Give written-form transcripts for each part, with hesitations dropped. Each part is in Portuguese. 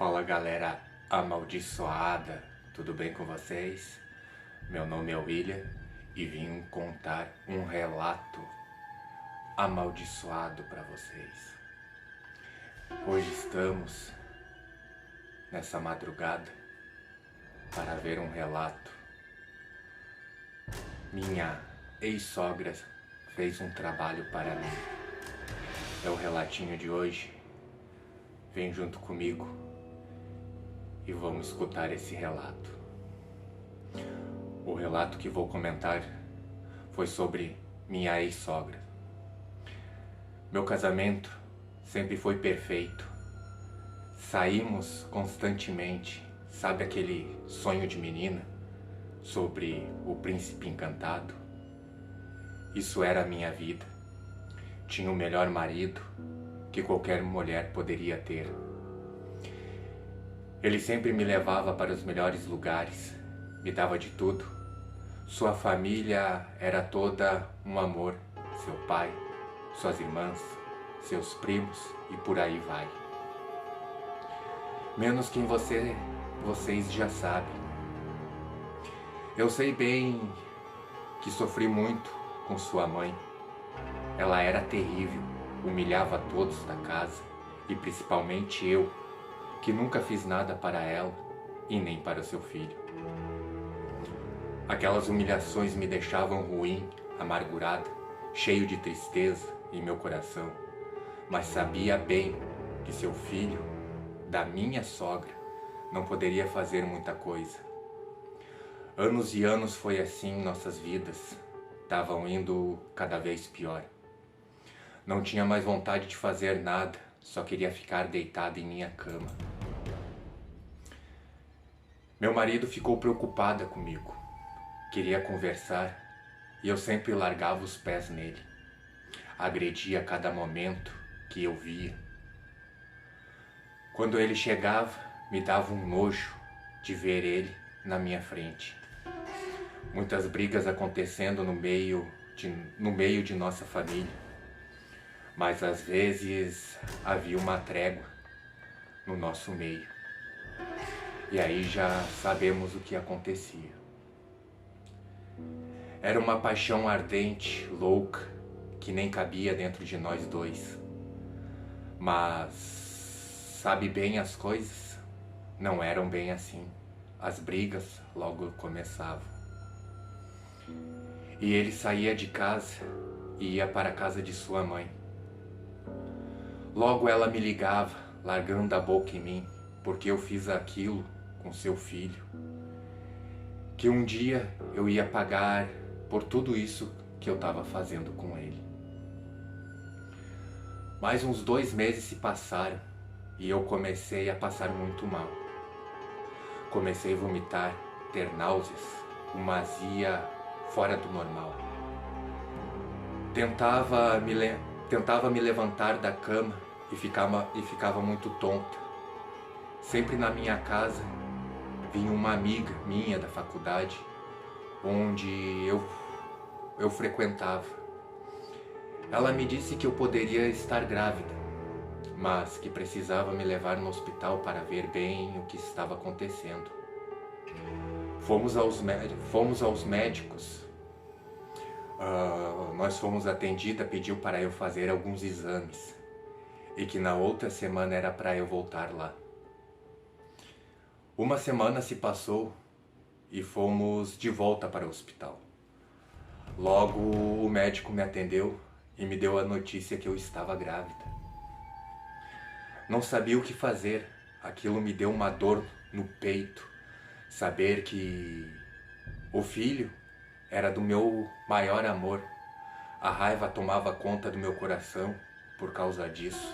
Fala galera amaldiçoada, tudo bem com vocês? Meu nome é William e vim contar um relato amaldiçoado para vocês. Hoje estamos nessa madrugada para ver um relato. Minha ex-sogra fez um trabalho para mim. É o relatinho de hoje. Vem junto comigo e vamos escutar esse relato. O relato que vou comentar foi sobre minha ex-sogra. Meu casamento sempre foi perfeito. Saímos constantemente, sabe aquele sonho de menina sobre o príncipe encantado? Isso era a minha vida. Tinha o melhor marido que qualquer mulher poderia ter. Ele sempre me levava para os melhores lugares, me dava de tudo. Sua família era toda um amor, seu pai, suas irmãs, seus primos e por aí vai. Menos quem vocês já sabem. Eu sei bem que sofri muito com sua mãe. Ela era terrível, humilhava todos da casa e principalmente eu, que nunca fiz nada para ela e nem para o seu filho. Aquelas humilhações me deixavam ruim, amargurada, cheio de tristeza em meu coração, mas sabia bem que seu filho, da minha sogra, não poderia fazer muita coisa. Anos e anos foi assim nossas vidas, estavam indo cada vez pior. Não tinha mais vontade de fazer nada, só queria ficar deitado em minha cama. Meu marido ficou preocupada comigo, queria conversar e eu sempre largava os pés nele. Agredia a cada momento que eu via. Quando ele chegava, me dava um nojo de ver ele na minha frente. Muitas brigas acontecendo no meio de nossa família. Mas às vezes havia uma trégua no nosso meio. E aí já sabemos o que acontecia. Era uma paixão ardente, louca, que nem cabia dentro de nós dois. Mas sabe bem, as coisas não eram bem assim. As brigas logo começavam. E ele saía de casa e ia para a casa de sua mãe. Logo ela me ligava, largando a boca em mim, porque eu fiz aquilo com seu filho. Que um dia eu ia pagar por tudo isso que eu estava fazendo com ele. Mais uns 2 meses se passaram e eu comecei a passar muito mal. Comecei a vomitar, ter náuseas, uma azia fora do normal. Tentava me levantar da cama e ficava muito tonta. Sempre na minha casa vinha uma amiga minha da faculdade, onde eu frequentava. Ela me disse que eu poderia estar grávida, mas que precisava me levar no hospital para ver bem o que estava acontecendo. Fomos aos médicos. Nós fomos atendida, pediu para eu fazer alguns exames e que na outra semana era para eu voltar lá. Uma semana se passou e fomos de volta para o hospital. Logo o médico me atendeu e me deu a notícia que eu estava grávida. Não sabia o que fazer, aquilo me deu uma dor no peito, saber que o filho era do meu maior amor. A raiva tomava conta do meu coração por causa disso,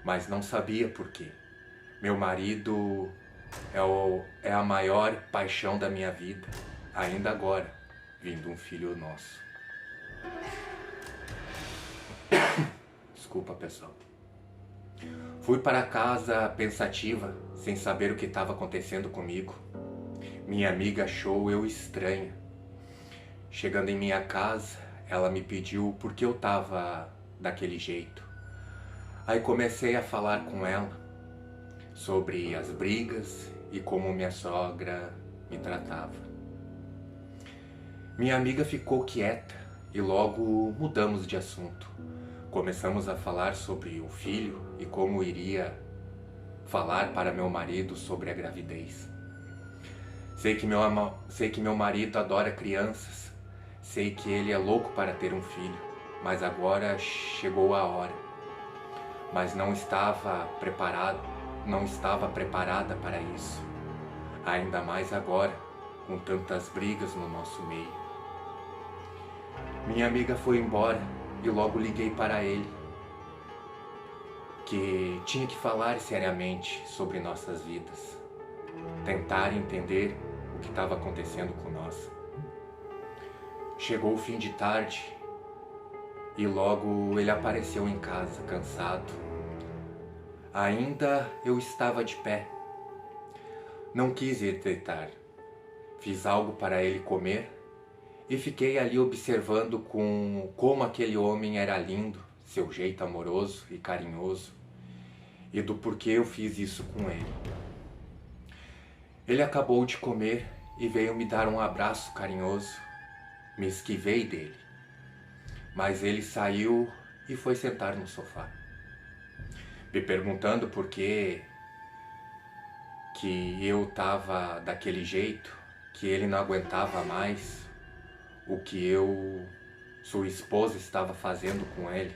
mas não sabia por quê. Meu marido é a maior paixão da minha vida, ainda agora, vindo um filho nosso. Desculpa, pessoal. Fui para casa pensativa, sem saber o que estava acontecendo comigo. Minha amiga achou eu estranha. Chegando em minha casa, ela me pediu por que eu estava daquele jeito. Aí comecei a falar com ela sobre as brigas e como minha sogra me tratava. Minha amiga ficou quieta e logo mudamos de assunto. Começamos a falar sobre o filho e como iria falar para meu marido sobre a gravidez. Sei que meu marido adora crianças, sei que ele é louco para ter um filho, mas agora chegou a hora. Mas não estava preparada para isso. Ainda mais agora, com tantas brigas no nosso meio. Minha amiga foi embora e logo liguei para ele, que tinha que falar seriamente sobre nossas vidas, tentar entender o que estava acontecendo com nós. Chegou o fim de tarde e logo ele apareceu em casa, cansado. Ainda eu estava de pé. Não quis ir deitar. Fiz algo para ele comer e fiquei ali observando como aquele homem era lindo, seu jeito amoroso e carinhoso, e do porquê eu fiz isso com ele. Ele acabou de comer e veio me dar um abraço carinhoso. Me esquivei dele, mas ele saiu e foi sentar no sofá, me perguntando por que eu estava daquele jeito, que ele não aguentava mais o que sua esposa, estava fazendo com ele.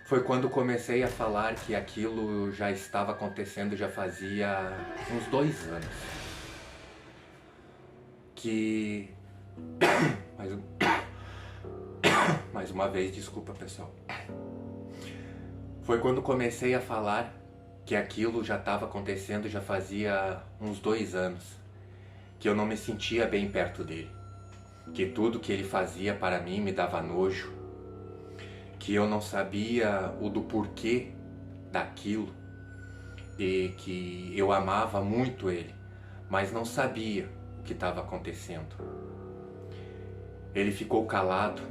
Foi quando comecei a falar que aquilo já estava acontecendo já fazia uns 2 anos. Mais uma vez, desculpa pessoal. Foi quando comecei a falar que aquilo já estava acontecendo já fazia uns 2 anos. Que eu não me sentia bem perto dele. Que tudo que ele fazia para mim me dava nojo. Que eu não sabia o do porquê daquilo. E que eu amava muito ele, mas não sabia o que estava acontecendo. Ele ficou calado.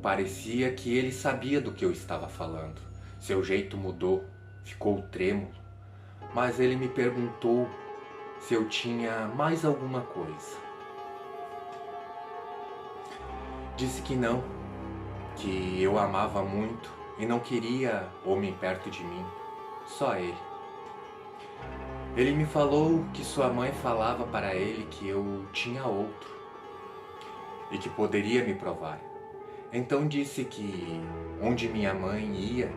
Parecia que ele sabia do que eu estava falando. Seu jeito mudou, ficou trêmulo. Mas ele me perguntou se eu tinha mais alguma coisa. Disse que não, que eu amava muito e não queria homem perto de mim, só ele. Ele me falou que sua mãe falava para ele que eu tinha outro e que poderia me provar. Então disse que onde minha mãe ia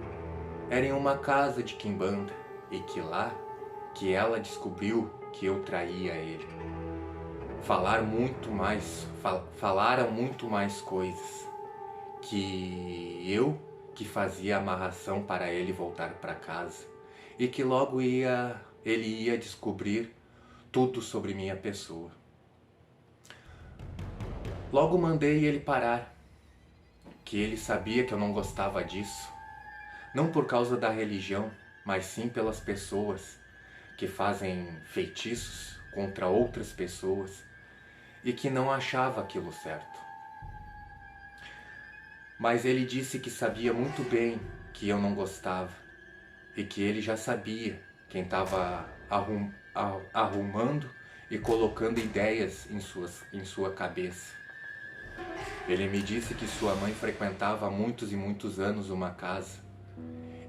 era em uma casa de quimbanda e que lá que ela descobriu que eu traía ele. Falaram muito mais coisas, que eu que fazia amarração para ele voltar para casa e que logo ele ia descobrir tudo sobre minha pessoa. Logo mandei ele parar, que ele sabia que eu não gostava disso, não por causa da religião, mas sim pelas pessoas que fazem feitiços contra outras pessoas e que não achava aquilo certo. Mas ele disse que sabia muito bem que eu não gostava e que ele já sabia quem estava arrumando e colocando ideias em sua cabeça. Ele me disse que sua mãe frequentava há muitos e muitos anos uma casa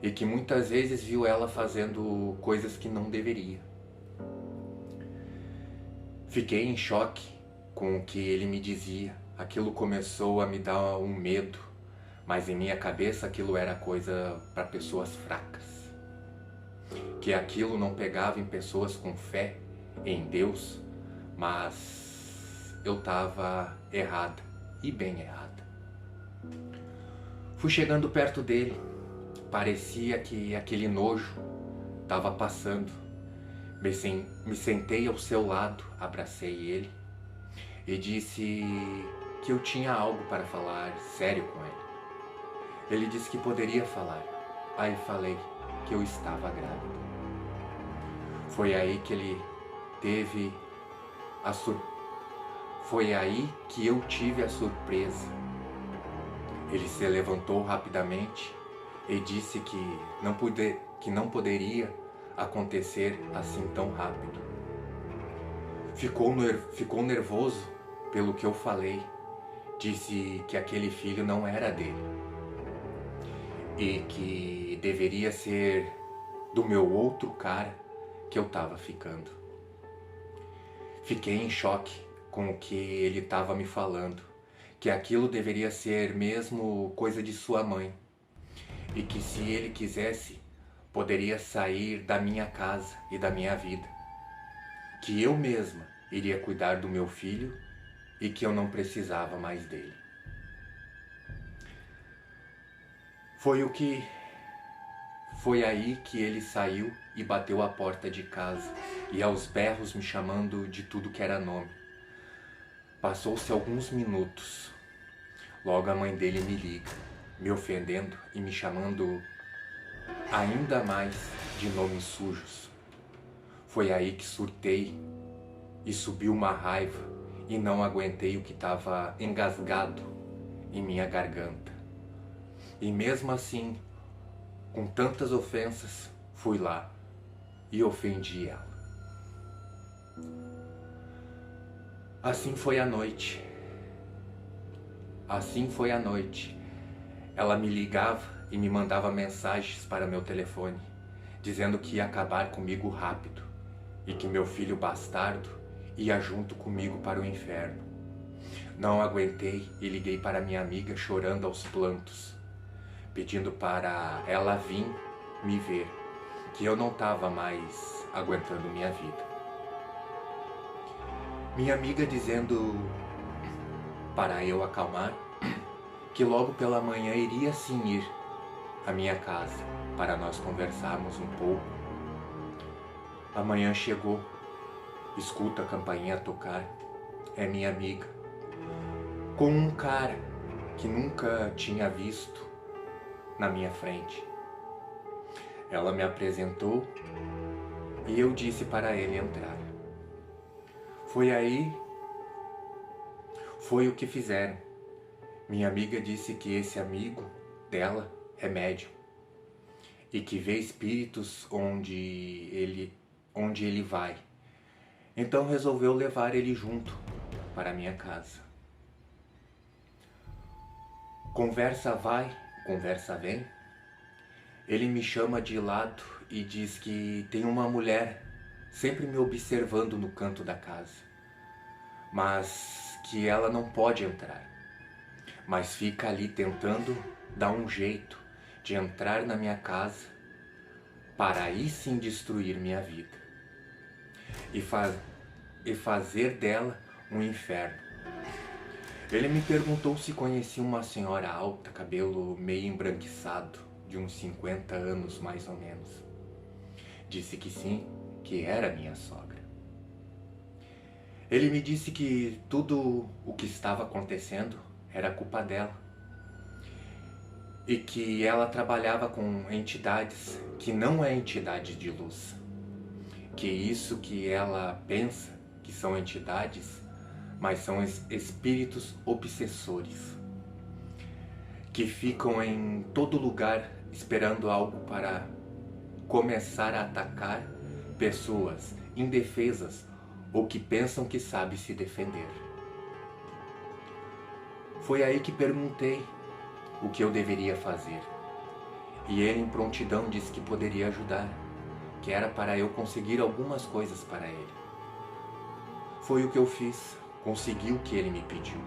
e que muitas vezes viu ela fazendo coisas que não deveria. Fiquei em choque com o que ele me dizia. Aquilo começou a me dar um medo, mas em minha cabeça aquilo era coisa para pessoas fracas. Que aquilo não pegava em pessoas com fé em Deus, mas eu estava errada, e bem errada. Fui chegando perto dele, parecia que aquele nojo estava passando. Me sentei ao seu lado, abracei ele e disse que eu tinha algo para falar sério com ele. Ele disse que poderia falar. Aí falei que eu estava grávida. Foi aí que ele teve Foi aí que eu tive a surpresa. Ele se levantou rapidamente e disse que não poderia acontecer assim tão rápido. Ficou nervoso pelo que eu falei. Disse que aquele filho não era dele e que deveria ser do meu outro cara que eu estava ficando. Fiquei em choque com o que ele estava me falando, que aquilo deveria ser mesmo coisa de sua mãe e que se ele quisesse poderia sair da minha casa e da minha vida, que eu mesma iria cuidar do meu filho e que eu não precisava mais dele. Foi aí que ele saiu e bateu a porta de casa e aos berros me chamando de tudo que era nome. Passou-se alguns minutos. Logo a mãe dele me liga, me ofendendo e me chamando ainda mais de nomes sujos. Foi aí que surtei e subiu uma raiva e não aguentei o que estava engasgado em minha garganta. E mesmo assim, com tantas ofensas, fui lá e ofendi ela. Assim foi a noite. Assim foi a noite. Ela me ligava e me mandava mensagens para meu telefone, dizendo que ia acabar comigo rápido e que meu filho bastardo ia junto comigo para o inferno. Não aguentei e liguei para minha amiga chorando aos plantos, pedindo para ela vir me ver, que eu não estava mais aguentando minha vida. Minha amiga dizendo para eu acalmar, que logo pela manhã iria sim ir à minha casa para nós conversarmos um pouco. A manhã chegou, escuto a campainha tocar, é minha amiga, com um cara que nunca tinha visto na minha frente. Ela me apresentou e eu disse para ele entrar. Foi o que fizeram. Minha amiga disse que esse amigo dela é médium e que vê espíritos onde ele vai. Então resolveu levar ele junto para minha casa. Conversa vai, conversa vem. Ele me chama de lado e diz que tem uma mulher sempre me observando no canto da casa, mas que ela não pode entrar, mas fica ali tentando dar um jeito de entrar na minha casa para aí sim destruir minha vida e fazer dela um inferno. Ele me perguntou se conhecia uma senhora alta, cabelo meio embranquiçado, de uns 50 anos mais ou menos. Disse que sim, que era minha sogra. Ele me disse que tudo o que estava acontecendo era culpa dela e que ela trabalhava com entidades que não é entidade de luz, que isso que ela pensa que são entidades, mas são espíritos obsessores que ficam em todo lugar esperando algo para começar a atacar pessoas indefesas ou que pensam que sabem se defender. Foi aí que perguntei o que eu deveria fazer e ele em prontidão disse que poderia ajudar, que era para eu conseguir algumas coisas para ele. Foi o que eu fiz, consegui o que ele me pediu.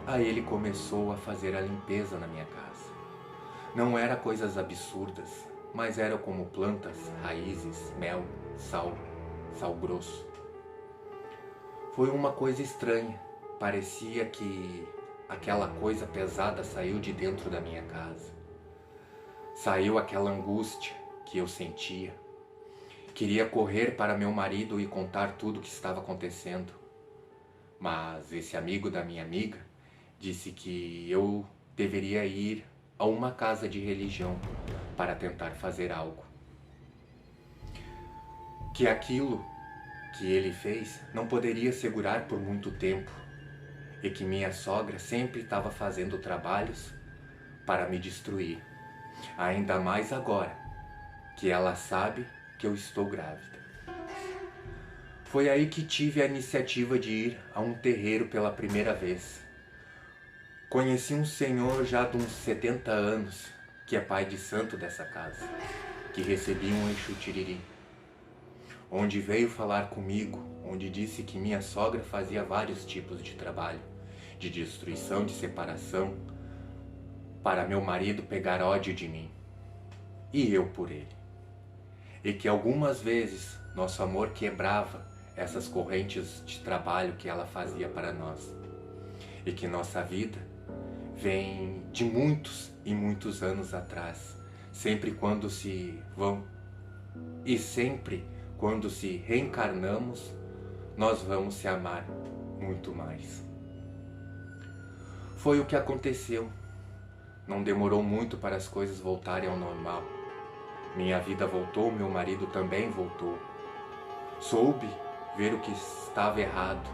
Aí ele começou a fazer a limpeza na minha casa. Não era coisas absurdas, mas era como plantas, raízes, mel, sal grosso. Foi uma coisa estranha, parecia que aquela coisa pesada saiu de dentro da minha casa. Saiu aquela angústia que eu sentia. Queria correr para meu marido e contar tudo o que estava acontecendo. Mas esse amigo da minha amiga disse que eu deveria ir a uma casa de religião para tentar fazer algo. Que aquilo que ele fez não poderia segurar por muito tempo e que minha sogra sempre estava fazendo trabalhos para me destruir. Ainda mais agora que ela sabe que eu estou grávida. Foi aí que tive a iniciativa de ir a um terreiro pela primeira vez. Conheci um senhor já de uns 70 anos, que é pai de santo dessa casa, que recebi um Exu Tiriri, onde veio falar comigo, onde disse que minha sogra fazia vários tipos de trabalho, de destruição, de separação, para meu marido pegar ódio de mim, e eu por ele. E que algumas vezes nosso amor quebrava essas correntes de trabalho que ela fazia para nós. E que nossa vida vem de muitos e muitos anos atrás, sempre quando se vão e sempre quando se reencarnamos, nós vamos se amar muito mais. Foi o que aconteceu. Não demorou muito para as coisas voltarem ao normal. Minha vida voltou, meu marido também voltou. Soube ver o que estava errado,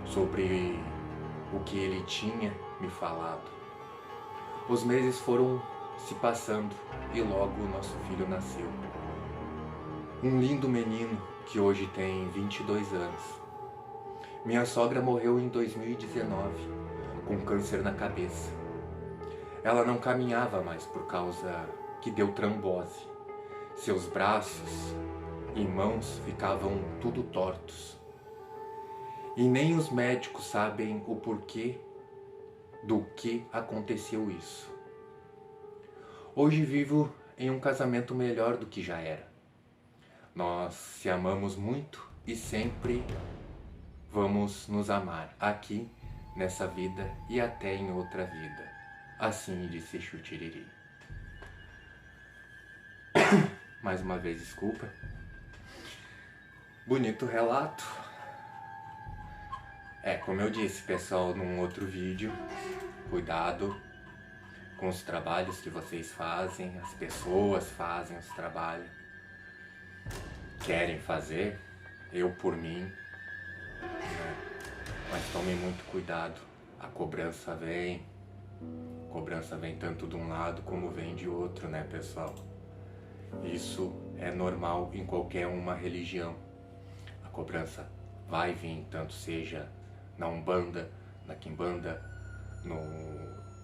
sobre o que ele tinha me falado. Os meses foram se passando e logo o nosso filho nasceu. Um lindo menino que hoje tem 22 anos. Minha sogra morreu em 2019 com câncer na cabeça. Ela não caminhava mais por causa que deu trombose. Seus braços e mãos ficavam tudo tortos. E nem os médicos sabem o porquê do que aconteceu isso. Hoje vivo em um casamento melhor do que já era. Nós se amamos muito e sempre vamos nos amar aqui, nessa vida e até em outra vida. Assim disse Exu Tiriri. Mais uma vez, desculpa. Bonito relato. Como eu disse, pessoal, num outro vídeo, cuidado com os trabalhos que vocês fazem, as pessoas fazem os trabalhos, querem fazer, eu por mim, né? Mas tomem muito cuidado, a cobrança vem tanto de um lado como vem de outro, né, pessoal? Isso é normal em qualquer uma religião. A cobrança vai vir, tanto seja na Umbanda, na Quimbanda, no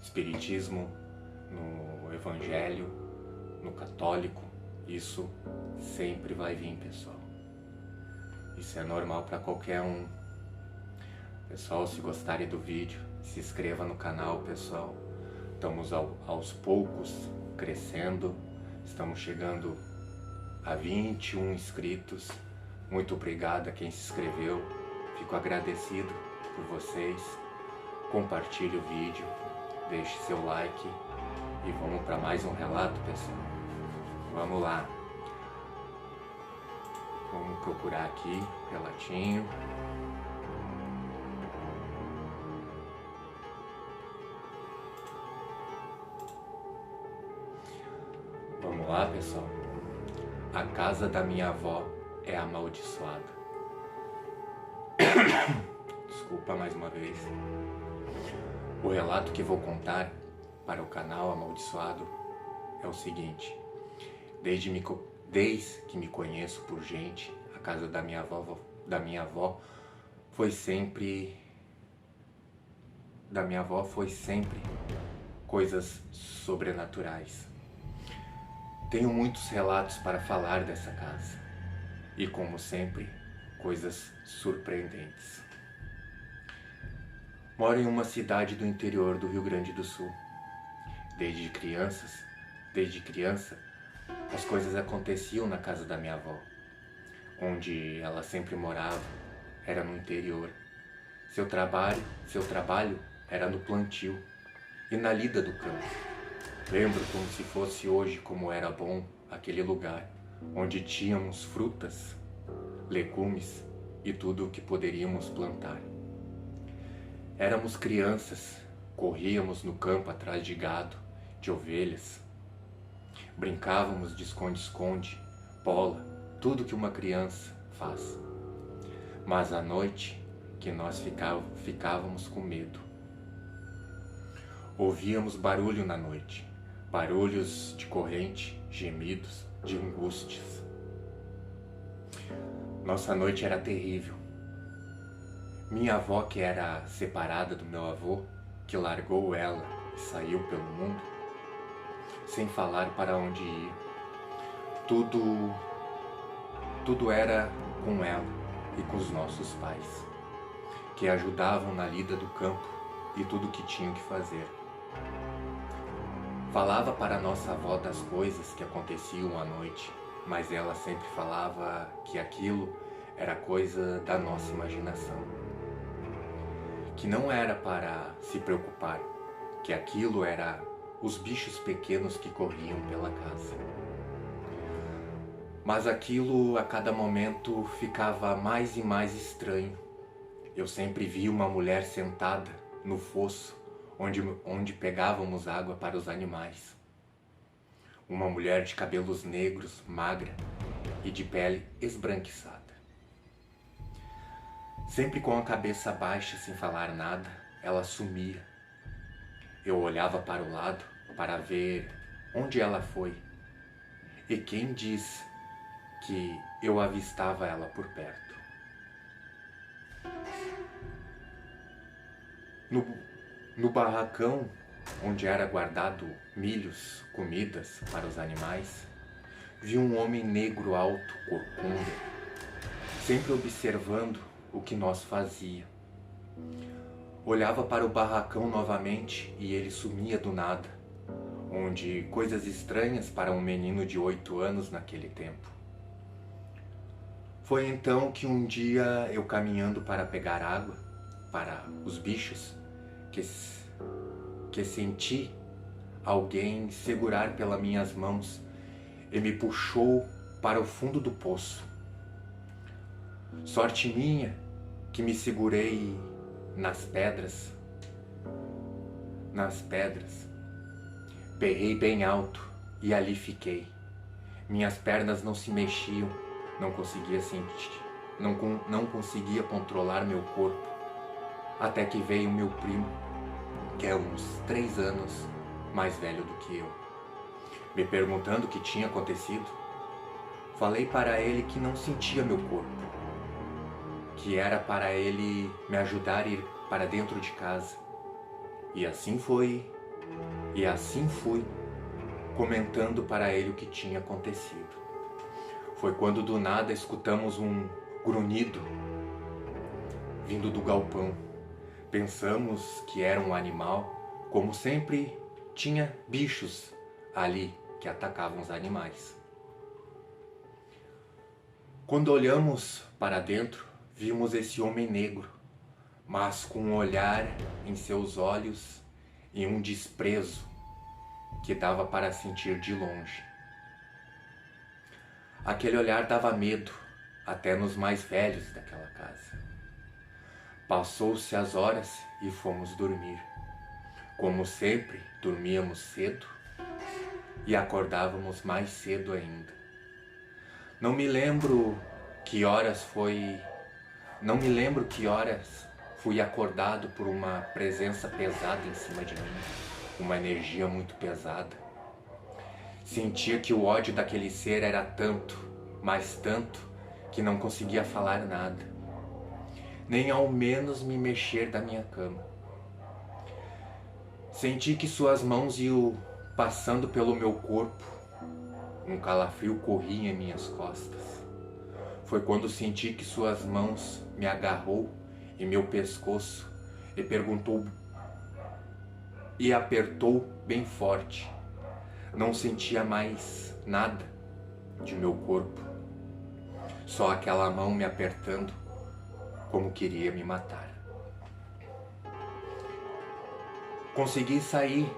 Espiritismo, no Evangelho, no Católico. Isso sempre vai vir, pessoal. Isso é normal para qualquer um. Pessoal, se gostarem do vídeo, se inscreva no canal, pessoal. Estamos aos poucos crescendo. Estamos chegando a 21 inscritos. Muito obrigado a quem se inscreveu. Fico agradecido por vocês. Compartilhe o vídeo, deixe seu like e vamos para mais um relato, pessoal. Vamos lá. Vamos procurar aqui o relatinho. Vamos lá, pessoal. A casa da minha avó é amaldiçoada. Desculpa mais uma vez. O relato que vou contar para o canal Amaldiçoado é o seguinte. Desde que me conheço por gente, a casa da minha avó foi sempre coisas sobrenaturais. Tenho muitos relatos para falar dessa casa e, como sempre, coisas surpreendentes. Moro em uma cidade do interior do Rio Grande do Sul. Desde criança, as coisas aconteciam na casa da minha avó. Onde ela sempre morava era no interior. Seu trabalho era no plantio e na lida do campo. Lembro como se fosse hoje como era bom aquele lugar, onde tínhamos frutas, legumes e tudo o que poderíamos plantar. Éramos crianças, corríamos no campo atrás de gado, de ovelhas. Brincávamos de esconde-esconde, bola, tudo que uma criança faz. Mas à noite que nós ficávamos com medo. Ouvíamos barulho na noite, barulhos de corrente, gemidos, de angústias. Nossa noite era terrível. Minha avó, que era separada do meu avô, que largou ela e saiu pelo mundo, sem falar para onde ir. Tudo era com ela e com os nossos pais, que ajudavam na lida do campo e tudo o que tinham que fazer. Falava para nossa avó das coisas que aconteciam à noite, mas ela sempre falava que aquilo era coisa da nossa imaginação, que não era para se preocupar, que aquilo era os bichos pequenos que corriam pela casa. Mas aquilo a cada momento ficava mais e mais estranho. Eu sempre vi uma mulher sentada no fosso onde pegávamos água para os animais. Uma mulher de cabelos negros, magra e de pele esbranquiçada. Sempre com a cabeça baixa, sem falar nada, ela sumia. Eu olhava para o lado para ver onde ela foi. E quem diz que eu avistava ela por perto? No barracão, onde era guardado milhos, comidas para os animais, vi um homem negro alto, corcunda, sempre observando o que nós fazia. Olhava para o barracão novamente e ele sumia do nada, onde coisas estranhas para um menino de 8 anos naquele tempo. Foi então que um dia eu, caminhando para pegar água para os bichos, que senti alguém segurar pelas minhas mãos e me puxou para o fundo do poço. Sorte minha que me segurei nas pedras. Berrei bem alto e ali fiquei. Minhas pernas não se mexiam, não conseguia sentir, não conseguia controlar meu corpo, até que veio meu primo, que é uns 3 anos mais velho do que eu, me perguntando o que tinha acontecido. Falei para ele que não sentia meu corpo, que era para ele me ajudar a ir para dentro de casa. E assim fui, comentando para ele o que tinha acontecido. Foi quando do nada escutamos um grunhido vindo do galpão. Pensamos que era um animal, como sempre tinha bichos ali que atacavam os animais. Quando olhamos para dentro, vimos esse homem negro, mas com um olhar em seus olhos e um desprezo que dava para sentir de longe. Aquele olhar dava medo, até nos mais velhos daquela casa. Passou-se as horas e fomos dormir. Como sempre, dormíamos cedo e acordávamos mais cedo ainda. Não me lembro que horas fui acordado por uma presença pesada em cima de mim, uma energia muito pesada. Sentia que o ódio daquele ser era tanto, mas tanto, que não conseguia falar nada, nem ao menos me mexer da minha cama. Senti que suas mãos iam passando pelo meu corpo. Um calafrio corria em minhas costas. Foi quando senti que suas mãos me agarrou em meu pescoço e apertou bem forte. Não sentia mais nada de meu corpo, só aquela mão me apertando como queria me matar. Consegui sair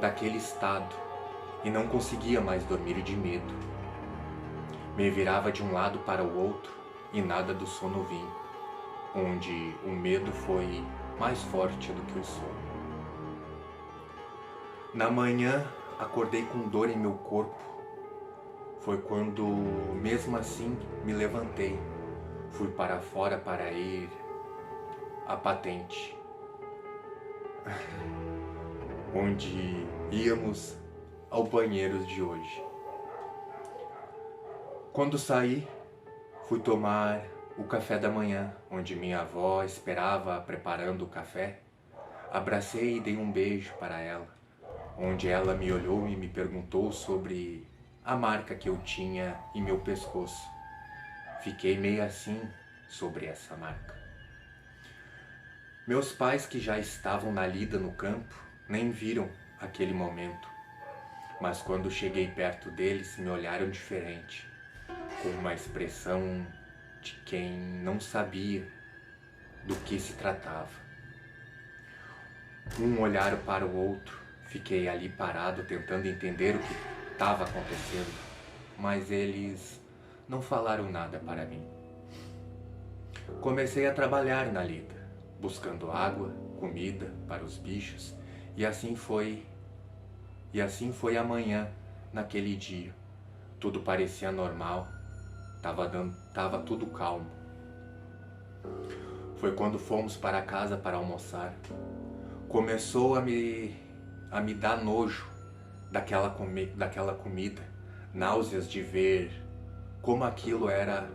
daquele estado e não conseguia mais dormir de medo. Me virava de um lado para o outro e nada do sono vinha, onde o medo foi mais forte do que o sono. Na manhã, acordei com dor em meu corpo. Foi quando, mesmo assim, me levantei. Fui para fora para ir à patente, onde íamos ao banheiro de hoje. Quando saí, fui tomar o café da manhã, onde minha avó esperava preparando o café. Abracei e dei um beijo para ela, onde ela me olhou e me perguntou sobre a marca que eu tinha em meu pescoço. Fiquei meio assim sobre essa marca. Meus pais, que já estavam na lida no campo, nem viram aquele momento, mas quando cheguei perto deles me olharam diferente, com uma expressão de quem não sabia do que se tratava. Um olhar para o outro, fiquei ali parado tentando entender o que estava acontecendo, mas eles não falaram nada para mim. Comecei a trabalhar na lida, buscando água, comida para os bichos, e assim foi amanhã, naquele dia. Tudo parecia normal, tava tudo calmo. Foi quando fomos para casa para almoçar. Começou a me dar nojo daquela comida, náuseas de ver como aquilo era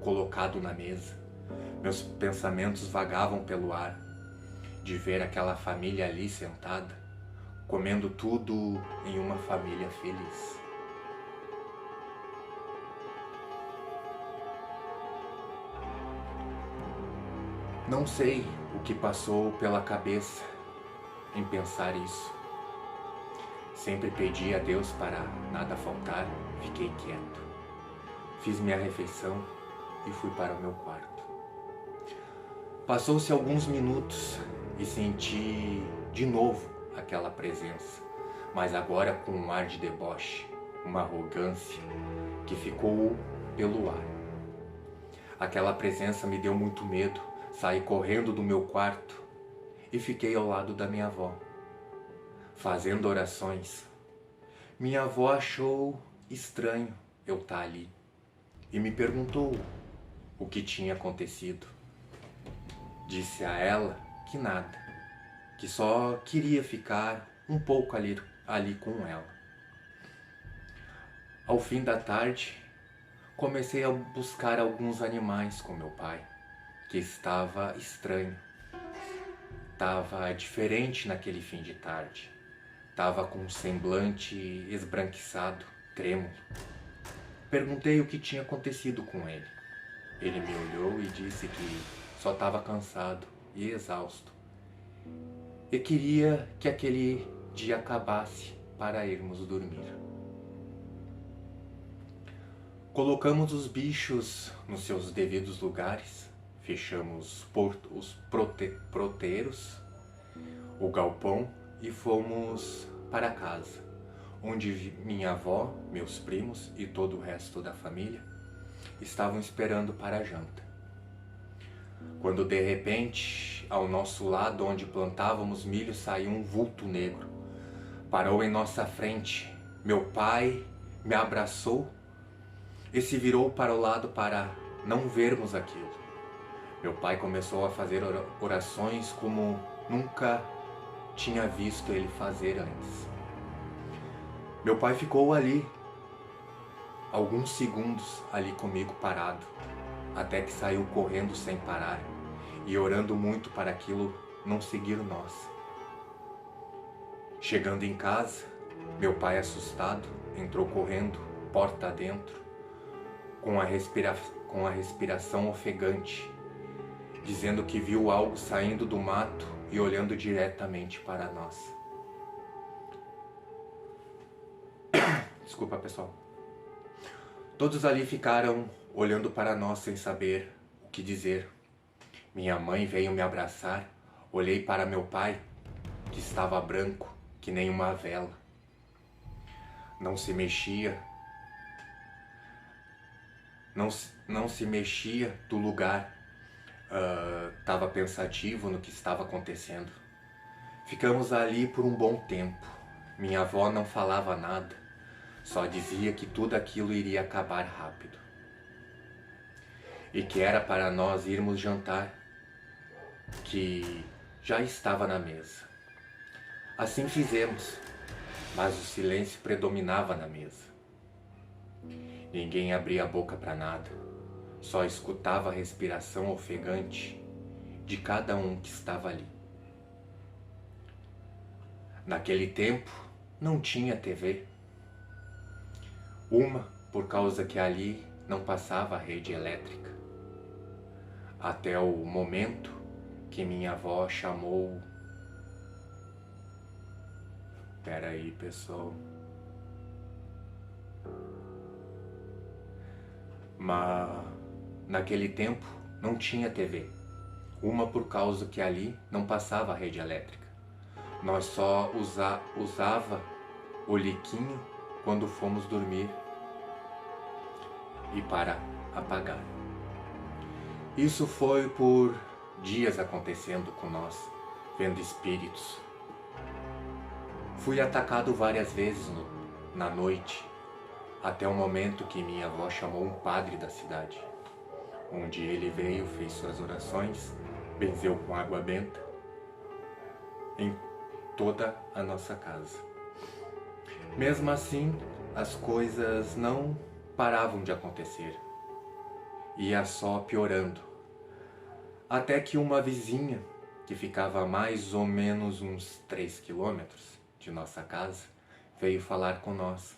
colocado na mesa. Meus pensamentos vagavam pelo ar, de ver aquela família ali sentada, comendo tudo em uma família feliz. Não sei o que passou pela cabeça em pensar isso. Sempre pedi a Deus para nada faltar, fiquei quieto. Fiz minha refeição e fui para o meu quarto. Passou-se alguns minutos e senti de novo aquela presença, mas agora com um ar de deboche, uma arrogância que ficou pelo ar. Aquela presença me deu muito medo, saí correndo do meu quarto e fiquei ao lado da minha avó, fazendo orações. Minha avó achou estranho eu estar ali e me perguntou o que tinha acontecido. Disse a ela que nada, que só queria ficar um pouco ali com ela. Ao fim da tarde, comecei a buscar alguns animais com meu pai, que estava estranho. Estava diferente naquele fim de tarde. Estava com um semblante esbranquiçado, trêmulo. Perguntei o que tinha acontecido com ele. Ele me olhou e disse que só estava cansado e exausto e queria que aquele dia acabasse para irmos dormir. Colocamos os bichos nos seus devidos lugares, fechamos os proteiros, o galpão e fomos para casa, onde minha avó, meus primos e todo o resto da família estavam esperando para a janta. Quando de repente, ao nosso lado onde plantávamos milho, saiu um vulto negro. Parou em nossa frente. Meu pai me abraçou e se virou para o lado para não vermos aquilo. Meu pai começou a fazer orações como nunca tinha visto ele fazer antes. Meu pai ficou ali, alguns segundos ali comigo parado, até que saiu correndo sem parar e orando muito para aquilo não seguir nós. Chegando em casa, meu pai assustado entrou correndo, porta adentro, com a respiração ofegante, dizendo que viu algo saindo do mato e olhando diretamente para nós. Desculpa, pessoal. Todos ali ficaram olhando para nós sem saber o que dizer. Minha mãe veio me abraçar, olhei para meu pai, que estava branco, que nem uma vela. Não se mexia. Não se mexia do lugar. Estava pensativo no que estava acontecendo. Ficamos ali por um bom tempo. Minha avó não falava nada, só dizia que tudo aquilo iria acabar rápido e que era para nós irmos jantar, que já estava na mesa. Assim fizemos, mas o silêncio predominava na mesa. Ninguém abria a boca para nada, só escutava a respiração ofegante de cada um que estava ali. Naquele tempo não tinha TV. Uma, por causa que ali não passava a rede elétrica. Até o momento que minha avó chamou... Pera aí, pessoal. Mas naquele tempo não tinha TV. Uma por causa que ali não passava a rede elétrica. Nós só usava o liquinho quando fomos dormir e para apagar. Isso foi por dias acontecendo com nós, vendo espíritos. Fui atacado várias vezes na noite, até o momento que minha avó chamou um padre da cidade, onde ele veio, fez suas orações, benzeu com água benta em toda a nossa casa. Mesmo assim, as coisas não paravam de acontecer. Ia só piorando. Até que uma vizinha, que ficava a mais ou menos uns 3 quilômetros de nossa casa, veio falar com nós.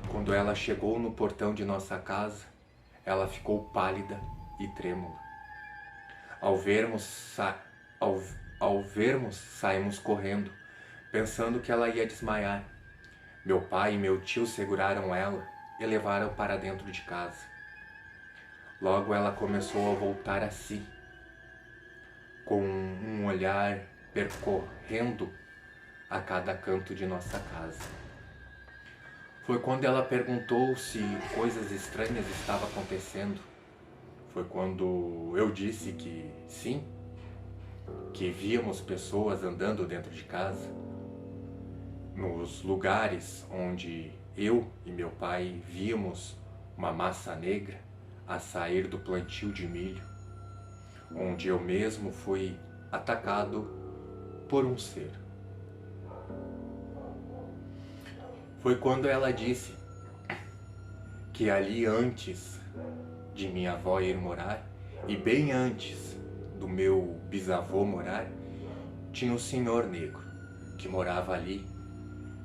Quando ela chegou no portão de nossa casa, ela ficou pálida e trêmula. Ao vermos, saímos correndo, pensando que ela ia desmaiar. Meu pai e meu tio seguraram ela e levaram para dentro de casa. Logo ela começou a voltar a si, com um olhar percorrendo a cada canto de nossa casa. Foi quando ela perguntou se coisas estranhas estavam acontecendo. Foi quando eu disse que sim, que víamos pessoas andando dentro de casa, nos lugares onde eu e meu pai víamos uma massa negra a sair do plantio de milho, onde eu mesmo fui atacado por um ser. Foi quando ela disse que ali antes de minha avó ir morar, e bem antes do meu bisavô morar, tinha um senhor negro que morava ali,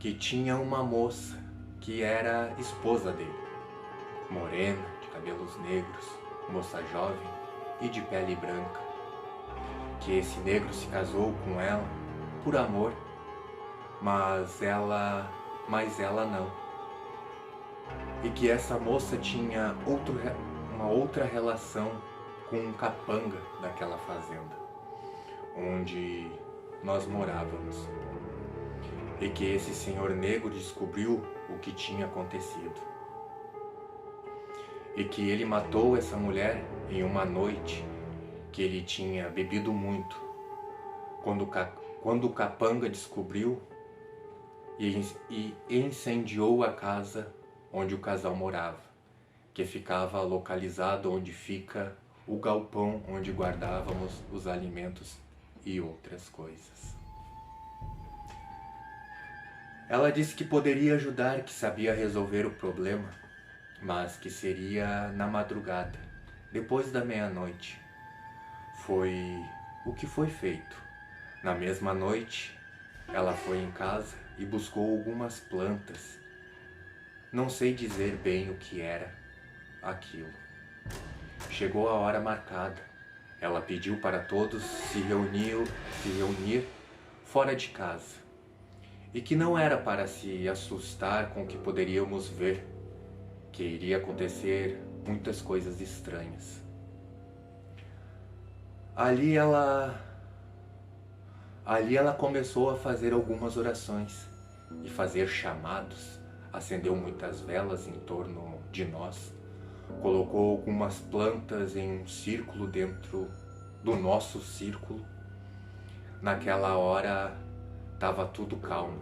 que tinha uma moça que era esposa dele, morena, de cabelos negros, moça jovem e de pele branca, que esse negro se casou com ela por amor, mas ela não, e que essa moça tinha uma outra relação com um capanga daquela fazenda onde nós morávamos, e que esse senhor negro descobriu o que tinha acontecido e que ele matou essa mulher em uma noite que ele tinha bebido muito. Quando o capanga descobriu e incendiou a casa onde o casal morava, que ficava localizado onde fica o galpão onde guardávamos os alimentos e outras coisas. Ela disse que poderia ajudar, que sabia resolver o problema, mas que seria na madrugada, depois da meia-noite. Foi o que foi feito. Na mesma noite, ela foi em casa e buscou algumas plantas. Não sei dizer bem o que era aquilo. Chegou a hora marcada. Ela pediu para todos se reunir fora de casa. E que não era para se assustar com o que poderíamos ver, que iria acontecer muitas coisas estranhas. Ali ela começou a fazer algumas orações e fazer chamados, acendeu muitas velas em torno de nós, colocou algumas plantas em um círculo dentro do nosso círculo. Naquela hora estava tudo calmo,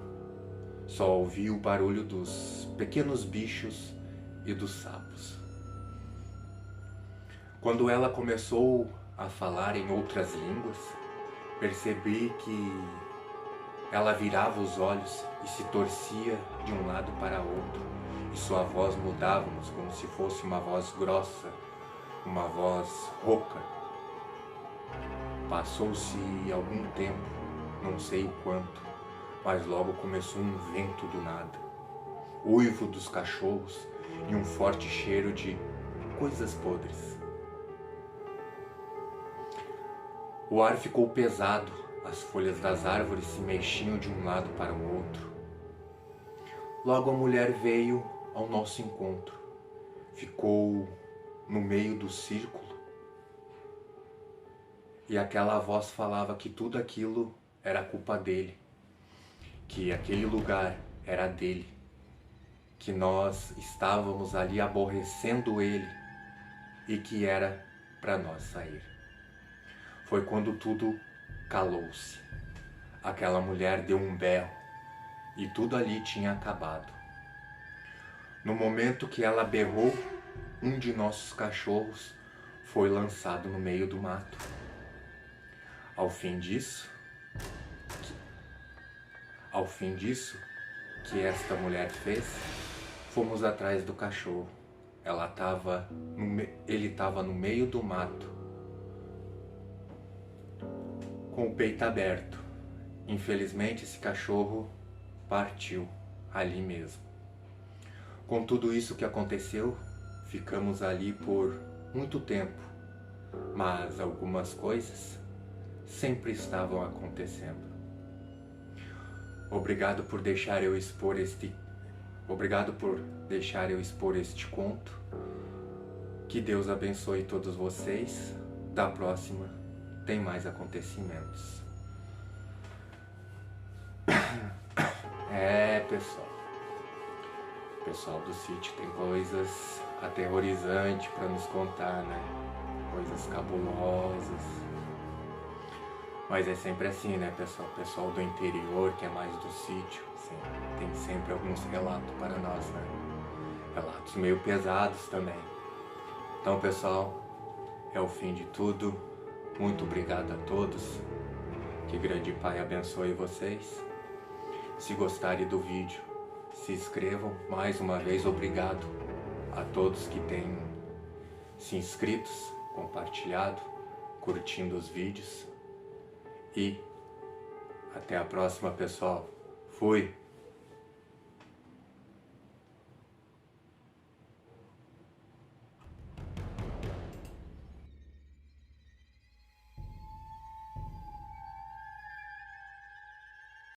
só ouvi o barulho dos pequenos bichos e dos sapos. Quando ela começou a falar em outras línguas, percebi que ela virava os olhos e se torcia de um lado para outro, e sua voz mudávamos como se fosse uma voz grossa, uma voz rouca. Passou-se algum tempo, não sei o quanto, mas logo começou um vento do nada, uivo dos cachorros e um forte cheiro de coisas podres. O ar ficou pesado, as folhas das árvores se mexiam de um lado para o outro. Logo a mulher veio ao nosso encontro, ficou no meio do círculo e aquela voz falava que tudo aquilo era culpa dele, que aquele lugar era dele, que nós estávamos ali aborrecendo ele e que era para nós sair. Foi quando tudo calou-se. Aquela mulher deu um berro e tudo ali tinha acabado. No momento que ela berrou, um de nossos cachorros foi lançado no meio do mato. Ao fim disso, que esta mulher fez, fomos atrás do cachorro. Ele estava no meio do mato, com o peito aberto. Infelizmente, esse cachorro partiu ali mesmo. Com tudo isso que aconteceu, ficamos ali por muito tempo, mas algumas coisas sempre estavam acontecendo. Obrigado por deixar eu expor este conto. Que Deus abençoe todos vocês. Da próxima tem mais acontecimentos. Pessoal do sítio tem coisas aterrorizantes para nos contar, né? Coisas cabulosas. Mas é sempre assim, né, pessoal? Pessoal do interior, que é mais do sítio, assim, tem sempre alguns relatos para nós, né? Relatos meio pesados também. Então, pessoal, é o fim de tudo. Muito obrigado a todos. Que grande Pai abençoe vocês. Se gostarem do vídeo, se inscrevam. Mais uma vez, obrigado a todos que têm se inscritos, compartilhado, curtindo os vídeos. E até a próxima, pessoal. Fui!